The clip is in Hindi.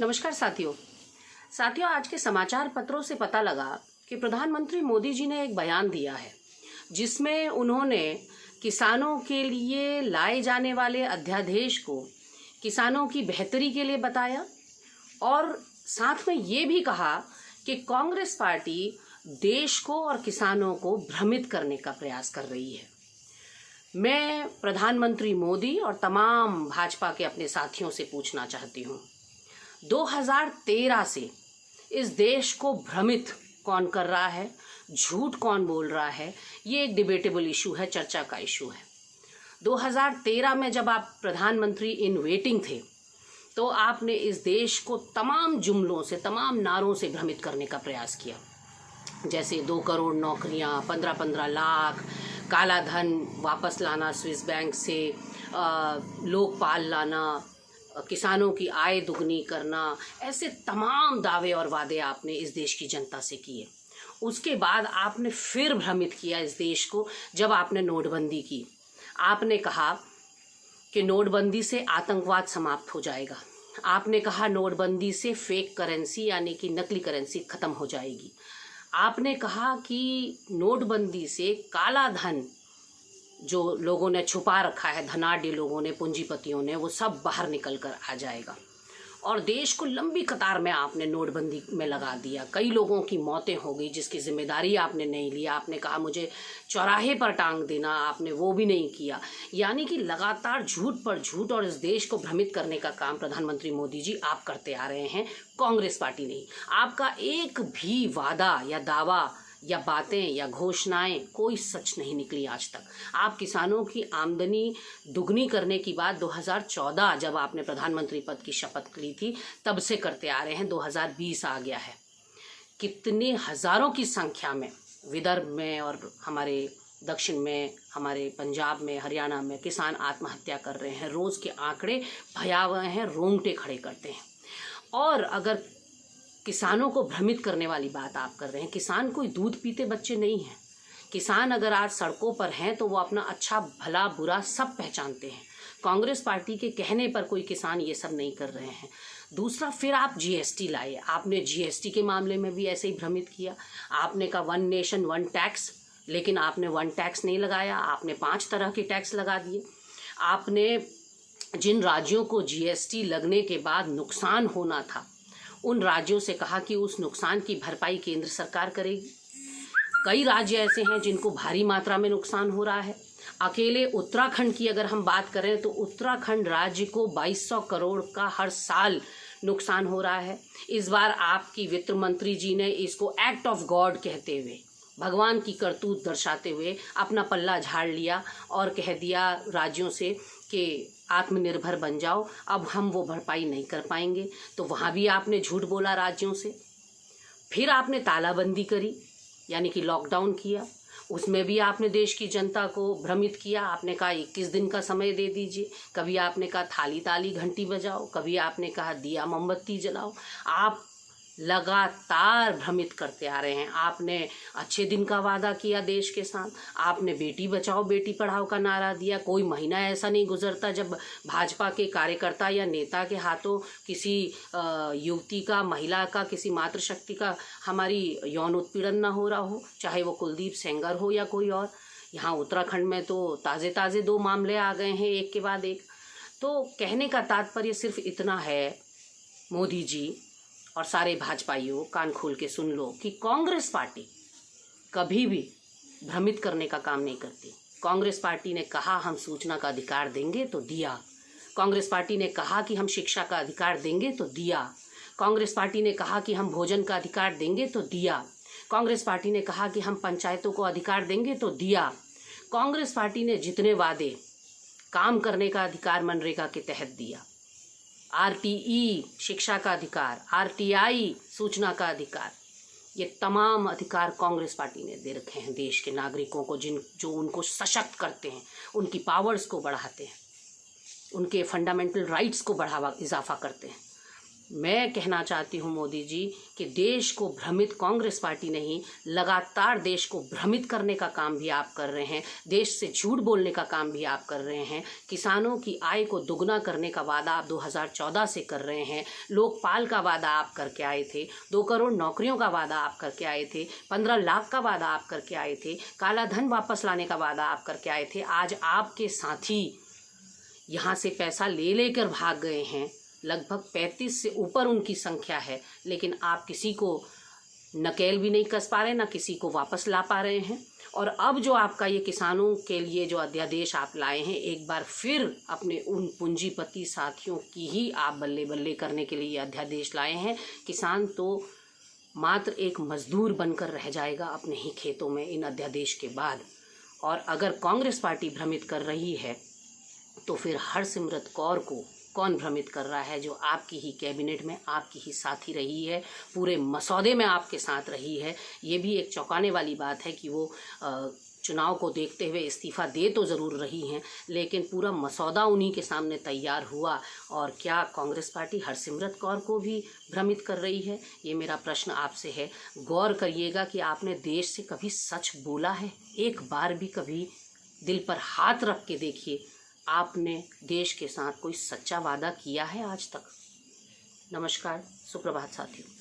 नमस्कार साथियों, आज के समाचार पत्रों से पता लगा कि प्रधानमंत्री मोदी जी ने एक बयान दिया है जिसमें उन्होंने किसानों के लिए लाए जाने वाले अध्यादेश को किसानों की बेहतरी के लिए बताया और साथ में ये भी कहा कि कांग्रेस पार्टी देश को और किसानों को भ्रमित करने का प्रयास कर रही है। मैं प्रधानमंत्री मोदी और तमाम भाजपा के अपने साथियों से पूछना चाहती हूँ, 2013 से इस देश को भ्रमित कौन कर रहा है, झूठ कौन बोल रहा है, ये एक डिबेटेबल इशू है, चर्चा का इशू है। 2013 में जब आप प्रधानमंत्री इन वेटिंग थे तो आपने इस देश को तमाम जुमलों से, तमाम नारों से भ्रमित करने का प्रयास किया, जैसे 2 करोड़ नौकरियां, 15-15 लाख, काला धन वापस लाना स्विस बैंक से, लोकपाल लाना, किसानों की आय दुगनी करना, ऐसे तमाम दावे और वादे आपने इस देश की जनता से किए। उसके बाद आपने फिर भ्रमित किया इस देश को जब आपने नोटबंदी की। आपने कहा कि नोटबंदी से आतंकवाद समाप्त हो जाएगा। आपने कहा नोटबंदी से फेक करेंसी यानी कि नकली करेंसी ख़त्म हो जाएगी। आपने कहा कि नोटबंदी से काला धन जो लोगों ने छुपा रखा है, धनाढ्य लोगों ने, पूंजीपतियों ने, वो सब बाहर निकल कर आ जाएगा। और देश को लंबी कतार में आपने नोटबंदी में लगा दिया। कई लोगों की मौतें हो गई जिसकी जिम्मेदारी आपने नहीं लिया। आपने कहा मुझे चौराहे पर टांग देना, आपने वो भी नहीं किया। यानी कि लगातार झूठ पर झूठ और इस देश को भ्रमित करने का काम प्रधानमंत्री मोदी जी आप करते आ रहे हैं, कांग्रेस पार्टी नहीं। आपका एक भी वादा या दावा या बातें या घोषणाएं कोई सच नहीं निकली आज तक। आप किसानों की आमदनी दुगनी करने की बात 2014 जब आपने प्रधानमंत्री पद की शपथ ली थी तब से करते आ रहे हैं। 2020 आ गया है, कितने हजारों की संख्या में विदर्भ में और हमारे दक्षिण में, हमारे पंजाब में, हरियाणा में किसान आत्महत्या कर रहे हैं। रोज़ के आंकड़े भयावह हैं, रोंगटे खड़े करते हैं। और अगर किसानों को भ्रमित करने वाली बात आप कर रहे हैं, किसान कोई दूध पीते बच्चे नहीं हैं। किसान अगर आज सड़कों पर हैं तो वो अपना अच्छा भला बुरा सब पहचानते हैं। कांग्रेस पार्टी के कहने पर कोई किसान ये सब नहीं कर रहे हैं। दूसरा, फिर आप जीएसटी लाए। आपने जीएसटी के मामले में भी ऐसे ही भ्रमित किया। आपने कहा 1 नेशन 1 टैक्स, लेकिन आपने 1 टैक्स नहीं लगाया, आपने 5 तरह के टैक्स लगा दिए। आपने जिन राज्यों को जीएसटी लगने के बाद नुकसान होना था उन राज्यों से कहा कि उस नुकसान की भरपाई केंद्र सरकार करेगी। कई राज्य ऐसे हैं जिनको भारी मात्रा में नुकसान हो रहा है। अकेले उत्तराखंड की अगर हम बात करें तो उत्तराखंड राज्य को 2200 करोड़ का हर साल नुकसान हो रहा है। इस बार आपकी वित्त मंत्री जी ने इसको एक्ट ऑफ गॉड कहते हुए, भगवान की करतूत दर्शाते हुए अपना पल्ला झाड़ लिया और कह दिया राज्यों से कि आत्मनिर्भर बन जाओ, अब हम वो भरपाई नहीं कर पाएंगे। तो वहाँ भी आपने झूठ बोला राज्यों से। फिर आपने तालाबंदी करी यानी कि लॉकडाउन किया, उसमें भी आपने देश की जनता को भ्रमित किया। आपने कहा 21 दिन का समय दे दीजिए, कभी आपने कहा थाली ताली घंटी बजाओ, कभी आपने कहा दिया मोमबत्ती जलाओ। आप लगातार भ्रमित करते आ रहे हैं। आपने अच्छे दिन का वादा किया देश के साथ, आपने बेटी बचाओ बेटी पढ़ाओ का नारा दिया। कोई महीना ऐसा नहीं गुजरता जब भाजपा के कार्यकर्ता या नेता के हाथों किसी युवती का, महिला का, किसी मातृशक्ति का हमारी यौन उत्पीड़न ना हो रहा हो, चाहे वो कुलदीप सेंगर हो या कोई और। यहाँ उत्तराखंड में तो ताज़े ताज़े 2 मामले आ गए हैं, एक के बाद एक। तो कहने का तात्पर्य सिर्फ इतना है, मोदी जी और सारे भाजपाइयों कान खोल के सुन लो कि कांग्रेस पार्टी कभी भी भ्रमित करने का काम नहीं करती। कांग्रेस पार्टी ने कहा हम सूचना का अधिकार देंगे तो दिया। कांग्रेस पार्टी ने कहा कि हम शिक्षा का अधिकार देंगे तो दिया। कांग्रेस पार्टी ने कहा कि हम भोजन का अधिकार देंगे तो दिया। कांग्रेस पार्टी ने कहा कि हम पंचायतों को अधिकार देंगे तो दिया। कांग्रेस पार्टी ने जितने वादे, काम करने का अधिकार मनरेगा के तहत दिया, आरटीई शिक्षा का अधिकार, आरटीआई सूचना का अधिकार, ये तमाम अधिकार कांग्रेस पार्टी ने दे रखे हैं देश के नागरिकों को, जो उनको सशक्त करते हैं, उनकी पावर्स को बढ़ाते हैं, उनके फंडामेंटल राइट्स को इजाफा करते हैं। मैं कहना चाहती हूँ मोदी जी कि देश को भ्रमित कांग्रेस पार्टी नहीं, लगातार देश को भ्रमित करने का काम भी आप कर रहे हैं, देश से झूठ बोलने का काम भी आप कर रहे हैं। किसानों की आय को दुगना करने का वादा आप 2014 से कर रहे हैं, लोकपाल का वादा आप करके आए थे, 2 करोड़ नौकरियों का वादा आप करके आए थे, 15 लाख का वादा आप करके आए थे, काला धन वापस लाने का वादा आप करके आए थे। आज आपके साथी यहाँ से पैसा ले लेकर भाग गए हैं, लगभग 35 से ऊपर उनकी संख्या है, लेकिन आप किसी को नकेल भी नहीं कस पा रहे, ना किसी को वापस ला पा रहे हैं। और अब जो आपका ये किसानों के लिए जो अध्यादेश आप लाए हैं, एक बार फिर अपने उन पूंजीपति साथियों की ही आप बल्ले बल्ले करने के लिए अध्यादेश लाए हैं। किसान तो मात्र एक मजदूर बनकर रह जाएगा अपने ही खेतों में इन अध्यादेश के बाद। और अगर कांग्रेस पार्टी भ्रमित कर रही है तो फिर हरसिमरत कौर को कौन भ्रमित कर रहा है, जो आपकी ही कैबिनेट में आपकी ही साथी रही है, पूरे मसौदे में आपके साथ रही है। ये भी एक चौंकाने वाली बात है कि वो चुनाव को देखते हुए इस्तीफ़ा दे तो ज़रूर रही हैं, लेकिन पूरा मसौदा उन्हीं के सामने तैयार हुआ। और क्या कांग्रेस पार्टी हरसिमरत कौर को भी भ्रमित कर रही है? ये मेरा प्रश्न आपसे है। गौर करिएगा कि आपने देश से कभी सच बोला है? एक बार भी कभी दिल पर हाथ रख के देखिए, आपने देश के साथ कोई सच्चा वादा किया है आज तक? नमस्कार, सुप्रभात साथियों।